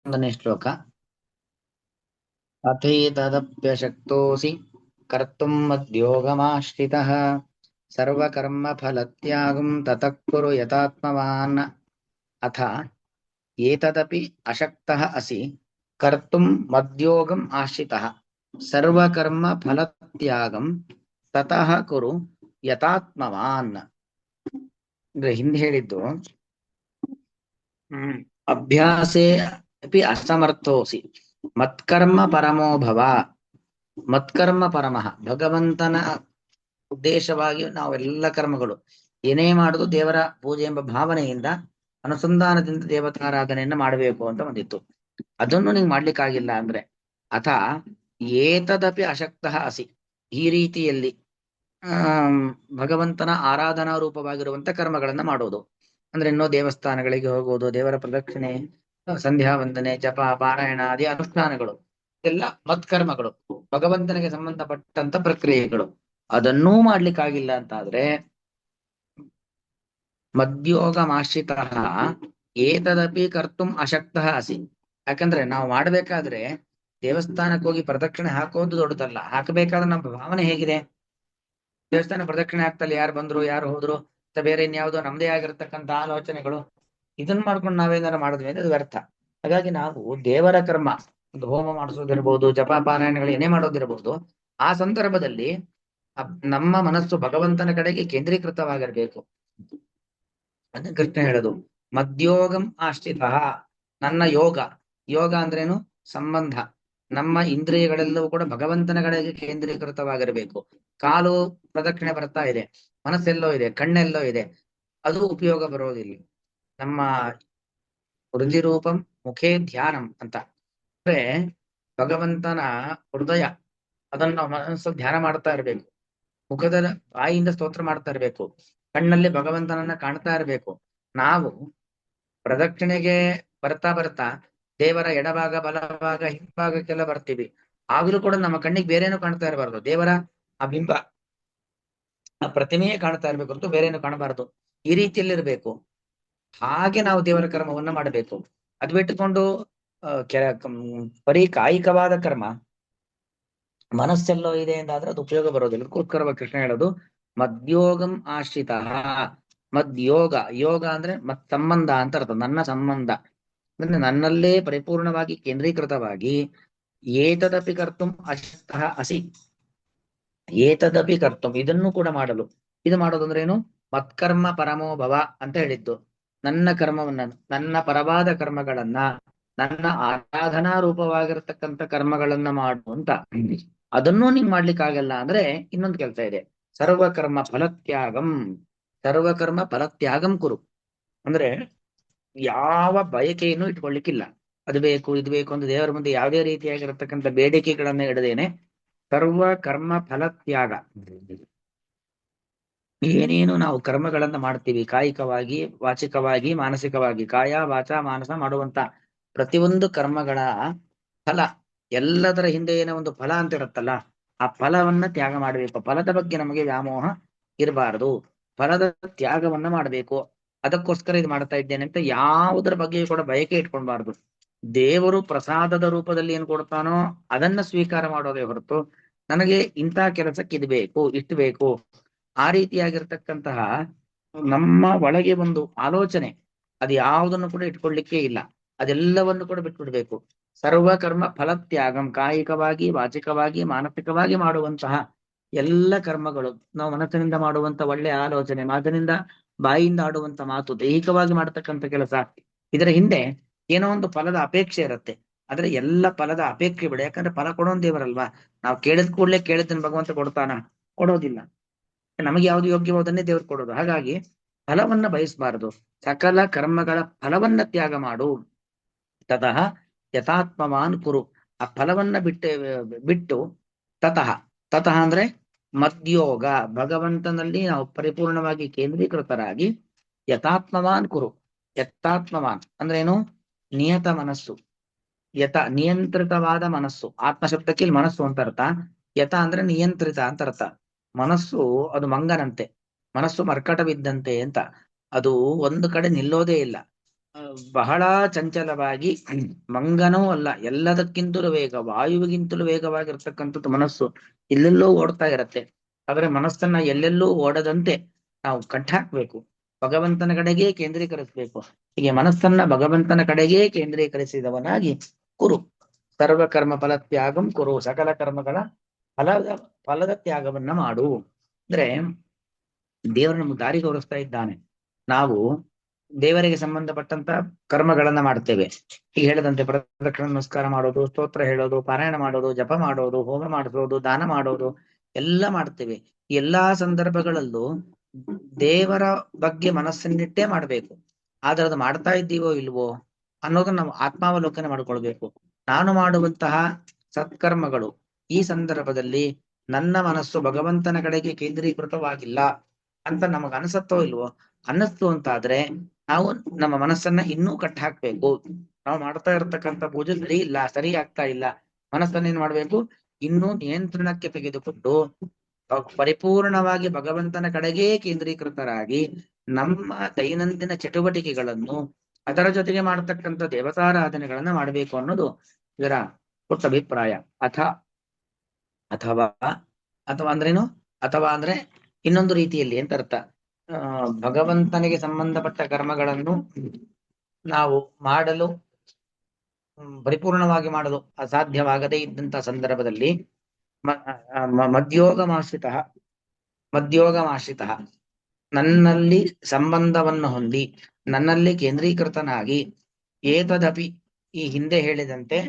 ಒಂದನೇ ಶ್ಲೋಕ. ಅಥೈತದಪ್ಯಶಕ್ತೋऽसि ಕರ್ತುಂ ಮದ್ಯೋಗಮಾಶ್ರಿತಃ ಸರ್ವಕರ್ಮಫಲತ್ಯಾಗಂ ತತಃ ಕುರು ಯಥಾತ್ಮವಾನ್. ಅಥ ಏತದಪಿ ಅಶಕ್ತಃ ಅಸಿ ಕರ್ತುಂ ಮದ್ಯೋಗಂ ಆಶ್ರಿತಃ ಸರ್ವಕರ್ಮಫಲತ್ಯಾಗಂ ತತಃ ಕುರು ಯಥಾತ್ಮವಾನ್. ಅಂದ್ರೆ ಹಿಂದೆ ಹೇಳಿದ್ದು ಅಭ್ಯಾಸೇ ಅಪಿ ಅಸಮರ್ಥೋಸಿ ಮತ್ಕರ್ಮ ಪರಮೋ ಭವ. ಮತ್ಕರ್ಮ ಪರಮಃ, ಭಗವಂತನ ಉದ್ದೇಶವಾಗಿ ನಾವೆಲ್ಲ ಕರ್ಮಗಳು ಏನೇ ಮಾಡುದು ದೇವರ ಪೂಜೆ ಎಂಬ ಭಾವನೆಯಿಂದ ಅನುಸಂಧಾನದಿಂದ ದೇವತಾರಾಧನೆಯನ್ನ ಮಾಡಬೇಕು ಅಂತ ಬಂದಿತ್ತು. ಅದನ್ನು ನಿಂಗೆ ಮಾಡ್ಲಿಕ್ಕಾಗಿಲ್ಲ ಅಂದ್ರೆ ಅಥ ಏತದಪಿ ಅಶಕ್ತಃ ಅಸಿ, ಈ ರೀತಿಯಲ್ಲಿ ಭಗವಂತನ ಆರಾಧನಾ ರೂಪವಾಗಿರುವಂತ ಕರ್ಮಗಳನ್ನ ಮಾಡೋದು ಅಂದ್ರೆ ಇನ್ನೂ ದೇವಸ್ಥಾನಗಳಿಗೆ ಹೋಗುವುದು, ದೇವರ ಪ್ರದಕ್ಷಿಣೆ, ಸಂಧ್ಯಾ ವಂದನೆ, ಜಪ, ಪಾರಾಯಣ ಆದಿ ಅನುಷ್ಠಾನಗಳು ಎಲ್ಲ ಮತ್ಕರ್ಮಗಳು, ಭಗವಂತನಿಗೆ ಸಂಬಂಧಪಟ್ಟಂತ ಪ್ರಕ್ರಿಯೆಗಳು. ಅದನ್ನೂ ಮಾಡ್ಲಿಕ್ಕಾಗಿಲ್ಲ ಅಂತಾದ್ರೆ ಮದ್ಯೋಗಮಾಶ್ರಿತ ಏತದಪಿ ಕರ್ತುಂ ಅಶಕ್ತಃ ಅಸಿ. ಯಾಕಂದ್ರೆ ನಾವು ಮಾಡ್ಬೇಕಾದ್ರೆ ದೇವಸ್ಥಾನಕ್ಕೆ ಹೋಗಿ ಪ್ರದಕ್ಷಿಣೆ ಹಾಕೋದು ದೊಡ್ಡದಲ್ಲ, ಹಾಕಬೇಕಾದ್ರೆ ನಮ್ಮ ಭಾವನೆ ಹೇಗಿದೆ, ದೇವಸ್ಥಾನ ಪ್ರದಕ್ಷಿಣೆ ಆಗ್ತಲ್ಲ, ಯಾರು ಬಂದ್ರು ಯಾರು ಹೋದ್ರು ಅಥವಾ ಬೇರೆ ಇನ್ಯಾವುದೋ ನಮ್ದೇ ಆಗಿರ್ತಕ್ಕಂಥ ಆಲೋಚನೆಗಳು, ಇದನ್ನ ಮಾಡ್ಕೊಂಡು ನಾವೇನಾರು ಮಾಡಿದ್ವಿ ಅಂದ್ರೆ ಅದು ವ್ಯರ್ಥ. ಹಾಗಾಗಿ ನಾವು ದೇವರ ಕರ್ಮ, ಒಂದು ಹೋಮ ಮಾಡಿಸೋದಿರ್ಬೋದು, ಜಪ ಪಾರಾಯಣಗಳು ಏನೇ ಮಾಡೋದಿರ್ಬೋದು, ಆ ಸಂದರ್ಭದಲ್ಲಿ ನಮ್ಮ ಮನಸ್ಸು ಭಗವಂತನ ಕಡೆಗೆ ಕೇಂದ್ರೀಕೃತವಾಗಿರ್ಬೇಕು. ಅದನ್ನ ಕೃಷ್ಣ ಹೇಳೋದು ಮದ್ಯೋಗಂ ಆಶ್ರಿತ. ನನ್ನ ಯೋಗ, ಯೋಗ ಅಂದ್ರೇನು, ಸಂಬಂಧ, ನಮ್ಮ ಇಂದ್ರಿಯಗಳೆಲ್ಲವೂ ಕೂಡ ಭಗವಂತನ ಕಡೆಗೆ ಕೇಂದ್ರೀಕೃತವಾಗಿರಬೇಕು. ಕಾಲು ಪ್ರದಕ್ಷಿಣೆ ಬರ್ತಾ ಇದೆ, ಮನಸ್ಸೆಲ್ಲೋ ಇದೆ, ಕಣ್ಣೆಲ್ಲೋ ಇದೆ, ಅದು ಉಪಯೋಗ ಬರೋದಿಲ್ಲ. ನಮ್ಮ ಹೃದಯ ರೂಪಂ ಮುಖೇ ಧ್ಯಾನಂ ಅಂತ ಅಂದ್ರೆ ಭಗವಂತನ ಹೃದಯ, ಅದನ್ನ ಮನಸ್ಸು ಧ್ಯಾನ ಮಾಡ್ತಾ ಇರ್ಬೇಕು, ಮುಖದ ಬಾಯಿಯಿಂದ ಸ್ತೋತ್ರ ಮಾಡ್ತಾ ಇರ್ಬೇಕು, ಕಣ್ಣಲ್ಲಿ ಭಗವಂತನನ್ನ ಕಾಣ್ತಾ ಇರ್ಬೇಕು. ನಾವು ಪ್ರದಕ್ಷಿಣೆಗೆ ಬರ್ತಾ ಬರ್ತಾ ದೇವರ ಎಡಭಾಗ ಬಲಭಾಗ ಹಿಂಭಾಗಕ್ಕೆಲ್ಲ ಬರ್ತೀವಿ, ಆದ್ರೂ ಕೂಡ ನಮ್ಮ ಕಣ್ಣಿಗೆ ಬೇರೇನು ಕಾಣ್ತಾ ಇರಬಾರ್ದು, ದೇವರ ಆ ಬಿಂಬ, ಆ ಪ್ರತಿಮೆಯೇ ಕಾಣ್ತಾ ಇರ್ಬೇಕು ಹೊರತು ಬೇರೇನು ಕಾಣಬಾರದು. ಈ ರೀತಿಯಲ್ಲಿರ್ಬೇಕು. ಹಾಗೆ ನಾವು ದೇವರ ಕರ್ಮವನ್ನ ಮಾಡಬೇಕು. ಅದ್ ಬಿಟ್ಟುಕೊಂಡು ಬರೀ ಕಾಯಿಕವಾದ ಕರ್ಮ, ಮನಸ್ಸೆಲ್ಲೋ ಇದೆ ಎಂದಾದ್ರೆ ಅದು ಉಪಯೋಗ ಬರೋದಿಲ್ಲ. ಅದಕ್ಕೋಸ್ಕರ ಕೃಷ್ಣ ಹೇಳೋದು ಮದ್ಯೋಗಂ ಆಶ್ರಿತ. ಮದ್ಯೋಗ, ಯೋಗ ಅಂದ್ರೆ ಮತ್ ಸಂಬಂಧ ಅಂತ ಅರ್ಥ, ನನ್ನ ಸಂಬಂಧ ಅಂದ್ರೆ ನನ್ನಲ್ಲೇ ಪರಿಪೂರ್ಣವಾಗಿ ಕೇಂದ್ರೀಕೃತವಾಗಿ ಏತದಪಿ ಕರ್ತುಂ ಅಶಕ್ತಃ ಅಸಿ. ಏತದಪಿ ಕರ್ತುಂ, ಇದನ್ನು ಕೂಡ ಮಾಡಲು, ಇದು ಮಾಡೋದು ಅಂದ್ರೆ ಏನು, ಮತ್ಕರ್ಮ ಪರಮೋ ಭವ ಅಂತ ಹೇಳಿದ್ದು. ನನ್ನ ಕರ್ಮವನ್ನ, ನನ್ನ ಪರವಾದ ಕರ್ಮಗಳನ್ನ, ನನ್ನ ಆರಾಧನಾ ರೂಪವಾಗಿರತಕ್ಕಂಥ ಕರ್ಮಗಳನ್ನ ಮಾಡು ಅಂತ. ಅದನ್ನೂ ನೀನ್ ಮಾಡ್ಲಿಕ್ಕಾಗಲ್ಲ ಅಂದ್ರೆ ಇನ್ನೊಂದು ಕೆಲಸ ಇದೆ, ಸರ್ವಕರ್ಮ ಫಲತ್ಯಾಗಂ. ಸರ್ವಕರ್ಮ ಫಲತ್ಯಾಗಂ ಕುರು ಅಂದ್ರೆ ಯಾವ ಬಯಕೆಯನ್ನು ಇಟ್ಕೊಳ್ಳಿಕ್ಕಿಲ್ಲ. ಅದು ಬೇಕು ಇದು ಬೇಕು ಅಂತ ದೇವರ ಮುಂದೆ ಯಾವುದೇ ರೀತಿಯಾಗಿರತಕ್ಕಂಥ ಬೇಡಿಕೆಗಳನ್ನ ಇಡದೇನೆ ಸರ್ವ ಕರ್ಮ ಫಲತ್ಯಾಗ. ಏನೇನು ನಾವು ಕರ್ಮಗಳನ್ನ ಮಾಡ್ತೀವಿ, ಕಾಯಿಕವಾಗಿ, ವಾಚಿಕವಾಗಿ, ಮಾನಸಿಕವಾಗಿ, ಕಾಯ ವಾಚ ಮಾನಸ ಮಾಡುವಂತ ಪ್ರತಿಯೊಂದು ಕರ್ಮಗಳ ಫಲ, ಎಲ್ಲದರ ಹಿಂದೆ ಏನೋ ಒಂದು ಫಲ ಅಂತ ಇರುತ್ತಲ್ಲ, ಆ ಫಲವನ್ನ ತ್ಯಾಗ ಮಾಡಬೇಕು. ಫಲದ ಬಗ್ಗೆ ನಮಗೆ ವ್ಯಾಮೋಹ ಇರಬಾರದು, ಫಲದ ತ್ಯಾಗವನ್ನ ಮಾಡಬೇಕು. ಅದಕ್ಕೋಸ್ಕರ ಇದು ಮಾಡ್ತಾ ಇದ್ದೇನೆ ಅಂತ ಯಾವುದರ ಬಗ್ಗೆ ಕೂಡ ಬಯಕೆ ಇಟ್ಕೊಳ್ಬಾರ್ದು. ದೇವರು ಪ್ರಸಾದದ ರೂಪದಲ್ಲಿ ಏನ್ ಕೊಡ್ತಾನೋ ಅದನ್ನ ಸ್ವೀಕಾರ ಮಾಡೋದೇ ಹೊರತು ನನಗೆ ಇಂಥ ಕೆಲಸಕ್ಕೆ ಇದು ಬೇಕು ಇಷ್ಟು ಬೇಕು ಆ ರೀತಿಯಾಗಿರ್ತಕ್ಕಂತಹ ನಮ್ಮ ಒಳಗೆ ಒಂದು ಆಲೋಚನೆ, ಅದು ಯಾವುದನ್ನು ಕೂಡ ಇಟ್ಕೊಳ್ಳಿಕ್ಕೆ ಇಲ್ಲ. ಅದೆಲ್ಲವನ್ನು ಕೂಡ ಬಿಟ್ಬಿಡ್ಬೇಕು. ಸರ್ವ ಕರ್ಮ ಫಲತ್ಯಾಗಂ, ಕಾಯಿಕವಾಗಿ, ವಾಚಿಕವಾಗಿ, ಮಾನಸಿಕವಾಗಿ ಮಾಡುವಂತಹ ಎಲ್ಲ ಕರ್ಮಗಳು, ನಾವು ಮನಸ್ಸಿನಿಂದ ಮಾಡುವಂತ ಒಳ್ಳೆ ಆಲೋಚನೆ, ಮಾತಿನಿಂದ ಬಾಯಿಯಿಂದ ಆಡುವಂತ ಮಾತು, ದೈಹಿಕವಾಗಿ ಮಾಡತಕ್ಕಂಥ ಕೆಲಸ, ಇದರ ಹಿಂದೆ ಏನೋ ಒಂದು ಫಲದ ಅಪೇಕ್ಷೆ ಇರುತ್ತೆ. ಆದ್ರೆ ಎಲ್ಲ ಫಲದ ಅಪೇಕ್ಷೆ ಬಿಡ, ಯಾಕಂದ್ರೆ ಫಲ ಕೊಡೋನ್ ದೇವರಲ್ವಾ. ನಾವು ಕೇಳಿದ ಕೂಡಲೇ ಕೇಳಿದ್ದನ್ನು ಭಗವಂತ ಕೊಡ್ತಾನ? ಕೊಡೋದಿಲ್ಲ. ನಮಗೆ ಯಾವ್ದು ಯೋಗ್ಯವಾದನ್ನೇ ದೇವ್ರು ಕೊಡೋದು. ಹಾಗಾಗಿ ಫಲವನ್ನ ಬಯಸಬಾರದು, ಸಕಲ ಕರ್ಮಗಳ ಫಲವನ್ನ ತ್ಯಾಗ ಮಾಡು. ತತಃ ಯಥಾತ್ಮವಾನ್ ಕುರು, ಆ ಫಲವನ್ನ ಬಿಟ್ಟು ತತಃ, ತತಃ ಅಂದ್ರೆ ಮದ್ಯೋಗ, ಭಗವಂತನಲ್ಲಿ ನಾವು ಪರಿಪೂರ್ಣವಾಗಿ ಕೇಂದ್ರೀಕೃತರಾಗಿ ಯಥಾತ್ಮವಾನ್ ಕುರು. ಯಥಾತ್ಮವಾನ್ ಅಂದ್ರೆ ಏನು, ನಿಯತ ಮನಸ್ಸು, ನಿಯಂತ್ರಿತವಾದ ಮನಸ್ಸು. ಆತ್ಮಶಬ್ದಕ್ಕೆ ಇಲ್ಲಿ ಮನಸ್ಸು ಅಂತ ಅರ್ಥ, ಯಥ ಅಂದ್ರೆ ನಿಯಂತ್ರಿತ ಅಂತ ಅರ್ಥ. ಮನಸ್ಸು ಅದು ಮಂಗನಂತೆ, ಮನಸ್ಸು ಮರ್ಕಟವಿದ್ದಂತೆ ಅಂತ, ಅದು ಒಂದು ಕಡೆ ನಿಲ್ಲೋದೇ ಇಲ್ಲ. ಬಹಳ ಚಂಚಲವಾಗಿ ಮಂಗನೂ ಅಲ್ಲ, ಎಲ್ಲದಕ್ಕಿಂತಲೂ ವೇಗ, ವಾಯುವಿಗಿಂತಲೂ ವೇಗವಾಗಿರ್ತಕ್ಕಂಥದ್ದು ಮನಸ್ಸು. ಎಲ್ಲೆಲ್ಲೋ ಓಡ್ತಾ ಇರತ್ತೆ. ಆದ್ರೆ ಮನಸ್ಸನ್ನ ಎಲ್ಲೆಲ್ಲೂ ಓಡದಂತೆ ನಾವು ಕಟ್ಟಾಕ್ಬೇಕು, ಭಗವಂತನ ಕಡೆಗೆ ಕೇಂದ್ರೀಕರಿಸಬೇಕು. ಹೀಗೆ ಮನಸ್ಸನ್ನ ಭಗವಂತನ ಕಡೆಗೆ ಕೇಂದ್ರೀಕರಿಸಿದವನಾಗಿ ಕುರು ಸರ್ವಕರ್ಮ ಫಲ ತ್ಯಾಗಂ ಕುರು, ಸಕಲ ಕರ್ಮಗಳ ಫಲದ ಫಲದ ತ್ಯಾಗವನ್ನ ಮಾಡು. ಅಂದ್ರೆ ದೇವರು ನಮ್ಗೆ ದಾರಿ ತೋರಿಸ್ತಾ ಇದ್ದಾನೆ. ನಾವು ದೇವರಿಗೆ ಸಂಬಂಧಪಟ್ಟಂತ ಕರ್ಮಗಳನ್ನ ಮಾಡ್ತೇವೆ. ಈಗ ಹೇಳದಂತೆ ಪ್ರದಕ್ಷಿಣ ನಮಸ್ಕಾರ ಮಾಡೋದು, ಸ್ತೋತ್ರ ಹೇಳೋದು, ಪಾರಾಯಣ ಮಾಡೋದು, ಜಪ ಮಾಡೋದು, ಹೋಮ ಮಾಡಿಸೋದು, ದಾನ ಮಾಡೋದು, ಎಲ್ಲ ಮಾಡ್ತೇವೆ. ಎಲ್ಲಾ ಸಂದರ್ಭಗಳಲ್ಲೂ ದೇವರ ಬಗ್ಗೆ ಮನಸ್ಸನ್ನಿಟ್ಟೇ ಮಾಡ್ಬೇಕು. ಆದ್ರೆ ಅದು ಮಾಡ್ತಾ ಇದ್ದೀವೋ ಇಲ್ವೋ ಅನ್ನೋದನ್ನ ನಾವು ಆತ್ಮಾವಲೋಕನ ಮಾಡ್ಕೊಳ್ಬೇಕು. ನಾನು ಮಾಡುವಂತಹ ಸತ್ಕರ್ಮಗಳು ಈ ಸಂದರ್ಭದಲ್ಲಿ ನನ್ನ ಮನಸ್ಸು ಭಗವಂತನ ಕಡೆಗೆ ಕೇಂದ್ರೀಕೃತವಾಗಿಲ್ಲ ಅಂತ ನಮಗ ಅನಿಸತ್ತೋ ಇಲ್ವೋ. ಅನ್ನಿಸ್ತು ಅಂತಾದ್ರೆ ನಾವು ನಮ್ಮ ಮನಸ್ಸನ್ನ ಇನ್ನೂ ಕಟ್ಟ ಹಾಕ್ಬೇಕು. ನಾವು ಮಾಡ್ತಾ ಇರತಕ್ಕಂತ ಪೂಜೆ ಸರಿ ಇಲ್ಲ, ಸರಿ ಆಗ್ತಾ ಇಲ್ಲ, ಮನಸ್ಸನ್ನ ಏನ್ ಮಾಡ್ಬೇಕು, ಇನ್ನೂ ನಿಯಂತ್ರಣಕ್ಕೆ ತೆಗೆದುಕೊಂಡು ಪರಿಪೂರ್ಣವಾಗಿ ಭಗವಂತನ ಕಡೆಗೇ ಕೇಂದ್ರೀಕೃತರಾಗಿ ನಮ್ಮ ದೈನಂದಿನ ಚಟುವಟಿಕೆಗಳನ್ನು ಅದರ ಜೊತೆಗೆ ಮಾಡತಕ್ಕಂಥ ದೇವತಾರಾಧನೆಗಳನ್ನ ಮಾಡಬೇಕು ಅನ್ನೋದು ಇದರ ಪುಟ್ಟ ಅಭಿಪ್ರಾಯ. ಅಥವಾ ಅಥವಾ ಅಂದ್ರೇನು, ಅಥವಾ ಅಂದ್ರೆ ಇನ್ನೊಂದು ರೀತಿಯಲ್ಲಿ ಅಂತ ಅರ್ಥ. ಭಗವಂತನಿಗೆ ಸಂಬಂಧಪಟ್ಟ ಕರ್ಮಗಳನ್ನು ನಾವು ಮಾಡಲು ಪರಿಪೂರ್ಣವಾಗಿ ಮಾಡಲು ಅಸಾಧ್ಯವಾಗದೇ ಇದ್ದಂತ ಸಂದರ್ಭದಲ್ಲಿ ಮಧ್ಯೋಗಮಾಶ್ರಿತ ನನ್ನಲ್ಲಿ ಸಂಬಂಧವನ್ನು ಹೊಂದಿ ನನ್ನಲ್ಲಿ ಕೇಂದ್ರೀಕೃತನಾಗಿ ಏತದಪಿ ಈ ಹಿಂದೆ ಹೇಳಿದಂತೆ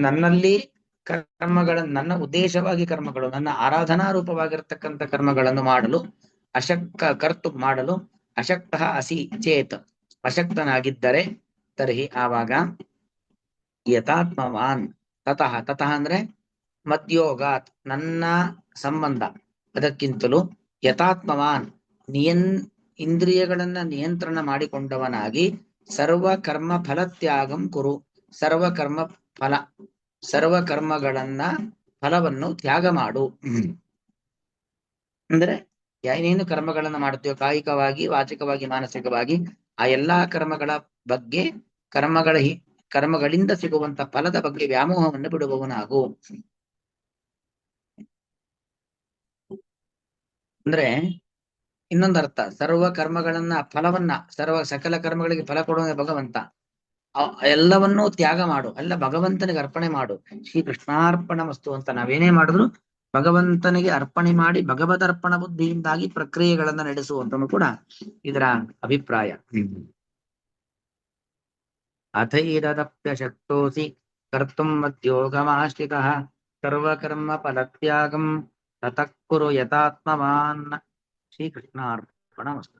ನನ್ನಲ್ಲಿ ನನ್ನ ಉದ್ದೇಶವಾಗಿ ಕರ್ಮಗಳು, ನನ್ನ ಆರಾಧನಾ ರೂಪವಾಗಿರ್ತಕ್ಕಂಥ ಕರ್ಮಗಳನ್ನು ಮಾಡಲು ಮಾಡಲು ಅಶಕ್ತ ಅಸಿ ಚೇತ್, ಅಶಕ್ತನಾಗಿದ್ದರೆ ತರ್ಹಿ ಆವಾಗ ಯಥಾತ್ಮವಾನ್ ತತಃ ಅಂದ್ರೆ ಮದ್ಯೋಗಾತ್ ನನ್ನ ಸಂಬಂಧ ಅದಕ್ಕಿಂತಲೂ ಯಥಾತ್ಮವಾನ್ ಇಂದ್ರಿಯಗಳನ್ನ ನಿಯಂತ್ರಣ ಮಾಡಿಕೊಂಡವನಾಗಿ ಸರ್ವಕರ್ಮ ಫಲತ್ಯಾಗಂ ಕುರು, ಸರ್ವಕರ್ಮಗಳನ್ನ ಫಲವನ್ನು ತ್ಯಾಗ ಮಾಡು. ಅಂದ್ರೆ ಏನೇನು ಕರ್ಮಗಳನ್ನ ಮಾಡ್ತೀವೋ ಕಾಯಿಕವಾಗಿ, ವಾಚಿಕವಾಗಿ, ಮಾನಸಿಕವಾಗಿ, ಆ ಎಲ್ಲಾ ಕರ್ಮಗಳ ಬಗ್ಗೆ ಕರ್ಮಗಳಿಂದ ಸಿಗುವಂತ ಫಲದ ಬಗ್ಗೆ ವ್ಯಾಮೋಹವನ್ನು ಬಿಡುವವನಾಗು. ಅಂದ್ರೆ ಇನ್ನೊಂದರ್ಥ, ಸರ್ವ ಕರ್ಮಗಳನ್ನ ಫಲವನ್ನ ಸಕಲ ಕರ್ಮಗಳಿಗೆ ಫಲ ಕೊಡುವ ಭಗವಂತ. ಎಲ್ಲವನ್ನೂ ತ್ಯಾಗ ಮಾಡು, ಎಲ್ಲ ಭಗವಂತನಿಗೆ ಅರ್ಪಣೆ ಮಾಡು. ಶ್ರೀ ಕೃಷ್ಣಾರ್ಪಣ ವಸ್ತು ಅಂತ ನಾವೇನೇ ಮಾಡಿದ್ರು ಭಗವಂತನಿಗೆ ಅರ್ಪಣೆ ಮಾಡಿ ಭಗವದರ್ಪಣ ಬುದ್ಧಿಯಿಂದಾಗಿ ಪ್ರಕ್ರಿಯೆಗಳನ್ನ ನಡೆಸುವಂತನು ಕೂಡ ಇದರ ಅಭಿಪ್ರಾಯ. ಅಥೈರದಪ್ಯಶಕ್ತೋಸಿ ಕರ್ತುಂ ಮದ್ಯೋಗಮಾಶ್ರಿತಃ ಸರ್ವಕರ್ಮ ಫಲತ್ಯಾಗಂ ತತಃ ಕುರು ಯಥಾತ್ಮವಾನ್. ಶ್ರೀಕೃಷ್ಣಾರ್ಪಣ ವಸ್ತು.